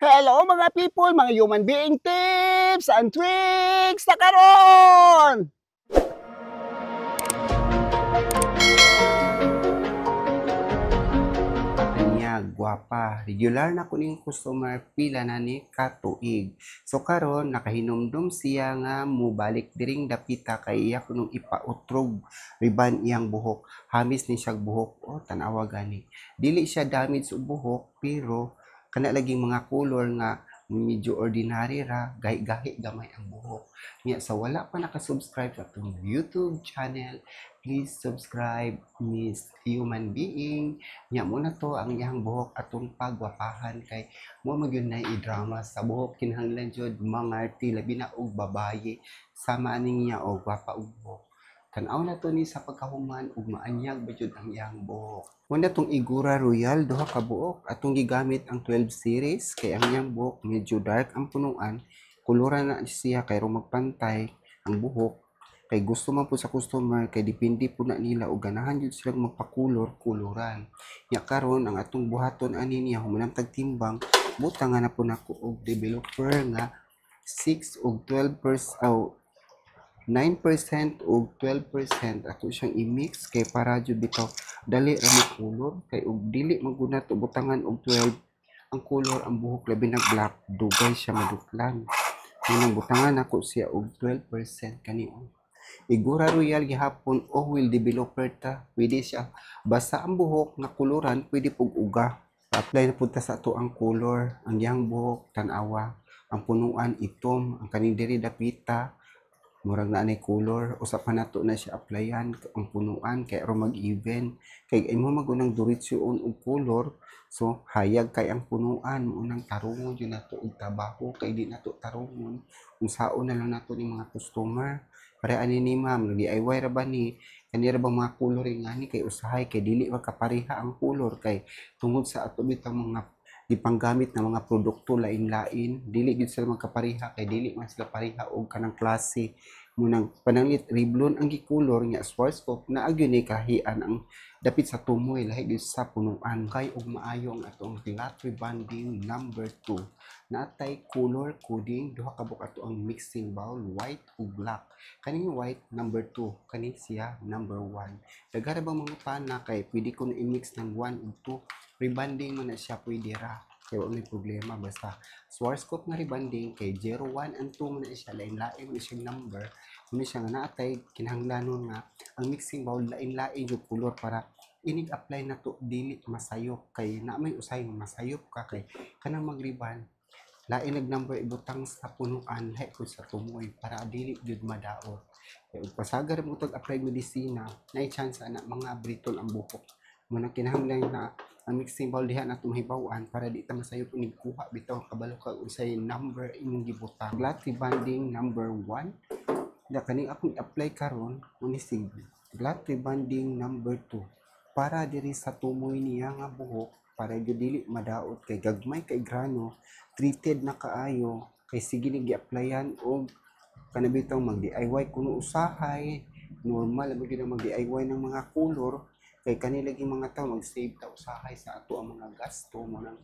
Hello mga people, mga human being tips and tricks na karon! Anya, gwapa. Regular na kuning customer pila na ni katuig. So karon nakahinumdum siya nga mubalik diring dapita kay iya kunong ipautrog riban iyang buhok. Hamis ni siya buhok. O tanawa gani. Dili siya damage sa buhok pero kana laging mga color nga medyo ordinary ra, gahi-gahi gamay ang buhok. Nya sa wala pa nakasubscribe sa atong YouTube channel, please subscribe Miss Human Being. Nya mo na to ang iyang buhok atong pagwapahan kay mo magyud na i-drama sa buhok kinahanglan jud mangarti labi na og babaye sama aning niya og gwapa og buhok. Tan-aw na to ni sa pagkahuman ug maanyag ba jud ang iyang buhok. Muna tong Igura Royal duha ka buok atong gigamit ang 12 series kay ang iyang buhok medyo dark ang punuan. Kuluran na siya kay ro magpantay ang buhok kay gusto man po sa customer kay depende po na nila o ganahan jud silang magpakulor kuluran nya karon ang atong buhaton ani niya humanang tagtimbang butang na po nako og developer nga 6 og 12% 9% ug 12% ato siyang i-mix kay para jud bitaw dali ra mo kulor kay ug dili magunat og butangan og 12 ang color ang buhok labi na black dugay siya maduklan nang butangan ako siya og 12% kanion. Igura Royal gihapon oil developer ta. Pwede siya basa ang buhok na kuluran, pwede pug uga. Apply na punta sa ato ang color, ang yang buhok tanawa, ang punuan itom, ang kaning diri dapita, murag na anay color usa pa nato na siya applyan ang punuan kay ro mag-even kay imo magunang diretsyon og color so hayag kay ang punuan mo nang tarungon yun nato og trabaho kay di nato tarungon unsaon na lang nato ni mga customer pare ani ni ma'am DIY ra ba ni kani ra ba mga color nga ni kay usahay kay dili magkapareha ang color kay tungod sa ato bitang mga gipanggamit na mga produkto lain-lain dili gid sila magkapareha kay dili man sila pareha og kanang klase munang pananglit riblon ang gikulor nga Schwarzkopf na agyon ni kahian ang dapit sa tumoy lahi gid sa punuan kay og maayo ang atong flat rebonding number 2 natay color coding duha ka buok ato ang mixing bowl white ug black kaning white number 2 kani siya number 1 dagara bang mga pana kay pwede ko na i-mix ng 1 ug 2 rebonding man na siya pwede ra kaya wala problema basta Schwarzkopf nga rebonding kay 01 and 2 man na siya lain-lain man siya number kung siya nga naatay kinahanglanon nga ang mixing bowl lain-lain yung color para inig apply na to dili masayop kay na may usay masayop ka kay kanang magriban lain nag number ibutang sa punuan lahi ko sa tumoy para dili jud madaot kay ug pasagar mo tag apply medisina na chance na mga britol ang buhok mo na kinahanglan na ang mixing bowl diha na tumahibawan para di ta masayop unig kuha bitaw kabalo ka usay number imong gibutang flat rebonding number 1 na kaning akong apply karon muni sig flat rebonding number 2 para diri sa tumoy niya nga buhok para dili madaot kay gagmay kay grano treated na kaayo kay sige ni gi-applyan og kanabitaw mag DIY kuno usahay normal mo gyud mag DIY ng mga color kay kanila gi mga tawo mag-save ta usahay sa ato ang mga gasto mo nang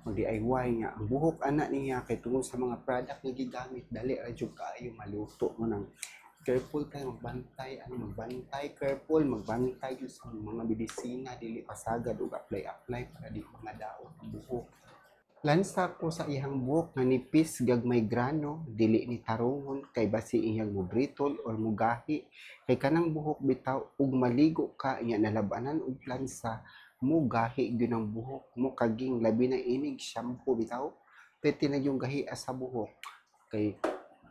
mag DIY nga ang buhok ana niya kay tungod sa mga product nga gigamit dali ra jud kaayo maluto mo nang careful kayo magbantay careful magbantay jud sa mga medisina dili pasagad og apply para di mga daot ang buhok lansa ko sa iyang buhok nga nipis gagmay grano dili ni tarungon kay basi iyang mo britol or mugahi kay kanang buhok bitaw ug maligo ka iya nalabanan og lansa mugahi gyud ang buhok mo kaging labi na inig shampoo bitaw pwede na yung gahi sa buhok kay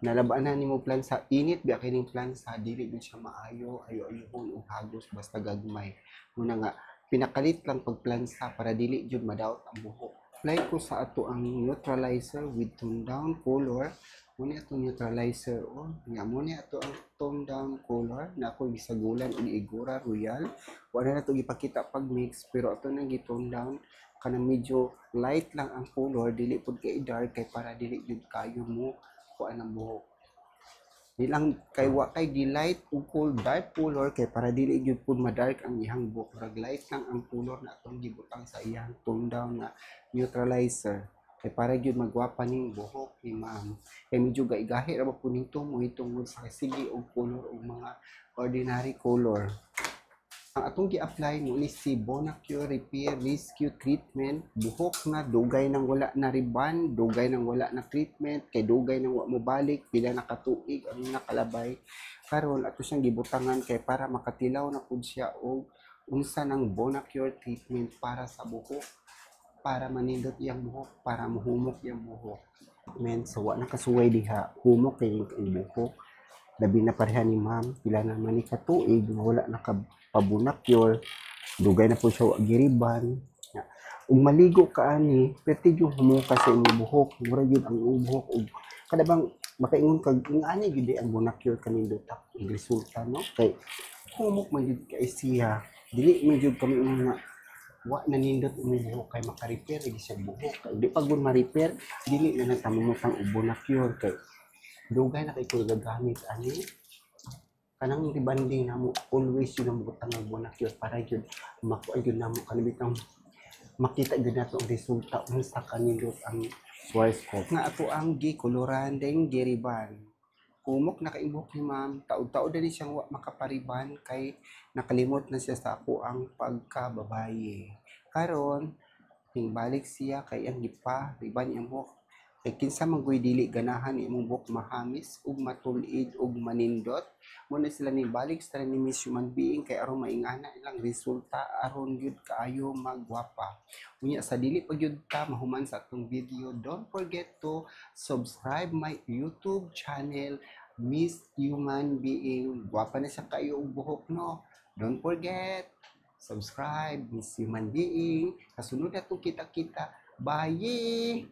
nalabanan nimo plansa init biya kining plansa dili gyud siya maayo ayo-ayohon og hagos basta gagmay muna nga pinakalit lang pagplansa para dili jud madaot ang buhok apply ko sa ato ang neutralizer with tone down color muna atong neutralizer nga muna ato ang tone down color na ako gisagulan og Igura Royal wala na to gipakita pag mix pero ato nang gi-tone down kanang medyo light lang ang color dili pud kay dark kay para dili jud kayo mo kuan ang buhok ilang kay wa kay gi-light ug cool dark color kay para dili gyud pud ma-dark ang ihang buhok rag light lang ang color na atong gibutang sa iyang tone down na neutralizer Kay para gyud magwapa ning buhok ni ma'am. Kay medyo gaigahi ra ba po nito mo tungod sa sige og color og mga ordinary color. Ang atong gi-apply mo ni si Bonacure Repair Rescue Treatment. Buhok nga dugay nang wala na riban, dugay nang wala na treatment, kay dugay nang wa mo balik, pila na katuig ang nakalabay. Karon ato siyang gibutangan kay para makatilaw na pud siya og unsa nang Bonacure treatment para sa buhok, para manindot iyang buhok, para mohumok iyang buhok. Men, so wa na kasuway diha, humok kay ang buhok. Labi na pareha ni ma'am, pila naman ni katuig nga wala nakapabunakyol, dugay na po siya wa giriban. Ug maligo ka ani, pwede yung humuka sa inyong buhok, mura yun ang inyong buhok. Ug kada bang makaingon kag ingani gid ang bunakyol kanindot ang resulta no, kay humok man jud kay siya. Dili man jud kami nga wa nanindot ang buhok kay maka-repair lagi sa buhok. Kay di pag ma-repair, dili na natamumutang bunakyol kay dugay na kay ko gagamit ani kanang rebanding namo always yun ang butang ng bonacure para yun makuha yun namo kanibitang makita gyud nato ang resulta unsa kanindot ang Schwarzkopf nga ato ang gikoloran ding giriban. Humok na kaimbok ni ma'am, taod-taod na siyang wa makapariban kay nakalimot na siya sa ako ang pagkababaye. Karon hingbalik siya kay ang gipa riban iyang buhok. Kay kinsa man goy dili ganahan imong buhok mahamis ug matulid ug manindot, mo na sila ni balik sa ni Miss Human Being kay aron maingana ilang resulta aron gyud kaayo magwapa. Unya sa dili pa gyud ta mahuman sa atong video, don't forget to subscribe my YouTube channel Miss Human Being. Gwapa na siya kayo og buhok no. Don't forget subscribe Miss Human Being. Kasunod na kita-kita. Bye!